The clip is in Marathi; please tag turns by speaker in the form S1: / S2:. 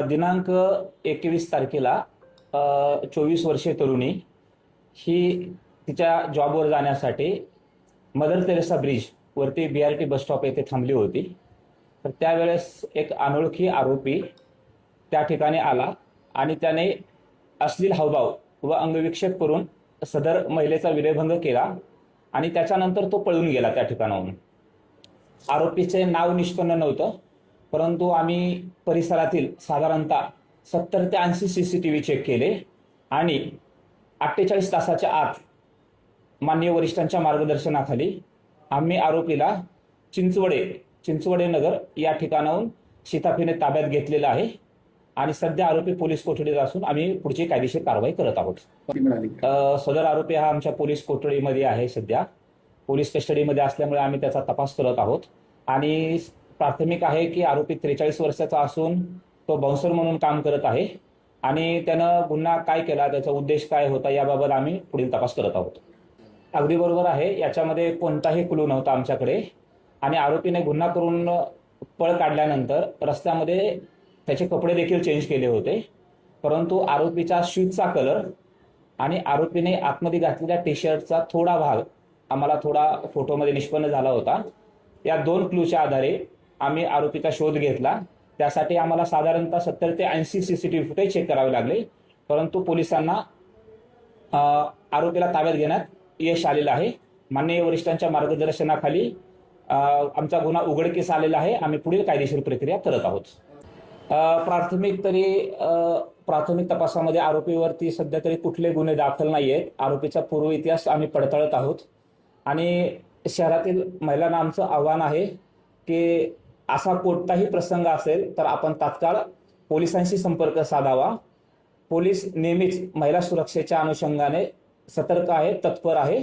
S1: दिनांक 21 तारखेला 24 वर्षीय तरुणी ही तिच्या जॉबवर जाण्यासाठी मदर तेरेसा ब्रिज वरती BRT बस स्टॉप येथे थांबली होती. तर त्यावेळेस एक अनोळखी आरोपी त्या ठिकाणी आला आणि त्याने अश्लील हावभाव व अंगविक्षेप करून सदर महिलेचा विनयभंग केला आणि त्याच्यानंतर तो पळून गेला त्या ठिकाणाहून. आरोपीचे नाव निष्पन्न नव्हतं, परंतु आम्ही परिसरातील साधारणतः 70 ते 80 CCTV चेक केले आणि 48 तासाच्या आत माननीय वरिष्ठांच्या मार्गदर्शनाखाली आम्ही आरोपीला चिंचवडे नगर या ठिकाणाहून शिताफीने ताब्यात घेतलेला आहे आणि सध्या आरोपी पोलीस कोठडीत असून आम्ही पुढची कायदेशीर कारवाई करत आहोत. सदर आरोपी हा आमच्या पोलीस कोठडीमध्ये आहे. सध्या पोलीस कस्टडीमध्ये असल्यामुळे आम्ही त्याचा तपास करत आहोत आणि प्राथमिक आहे की आरोपी 43 वर्षाचा असून तो बाउन्सर म्हणून काम करत आहे आणि त्यानं गुन्हा काय केला, त्याचा उद्देश काय होता याबाबत आम्ही पुढील तपास करत आहोत. अगदी बरोबर आहे, याच्यामध्ये कोणताही क्लू नव्हता आमच्याकडे आणि आरोपीने गुन्हा करून पळ काढल्यानंतर रस्त्यामध्ये त्याचे कपडे देखील चेंज केले होते, परंतु आरोपीचा शूजचा कलर आणि आरोपीने आतमध्ये घातलेल्या टी-शर्टचा थोडा भाग आम्हाला थोडा फोटोमध्ये निष्पन्न झाला होता. या 2 क्लूच्या आधारे आम्ही आरोपीचा शोध घेतला. त्यासाठी आम्हाला साधारणतः 70 ते 80 CCTV फुटेज चेक करावे लागले, परंतु पोलिसांना आरोपीला ताब्यात घेण्यात यश आलेलं आहे. माननीय वरिष्ठांच्या मार्गदर्शनाखाली आमचा गुन्हा उघडकीस आलेला आहे. आम्ही पुढील कायदेशीर प्रक्रिया करत आहोत. प्राथमिक तपासामध्ये आरोपीवरती सध्या तरी कुठले गुन्हे दाखल नाही आहेत. आरोपीचा पूर्व इतिहास आम्ही पडताळत आहोत आणि शहरातील महिलांना आमचं आव्हान आहे की असा कोणताही प्रसंग असेल तर आपण तात्काळ पोलिसांशी संपर्क साधावा. पोलीस नेहमीच महिला सुरक्षेच्या अनुषंगाने सतर्क आहे, तत्पर आहे.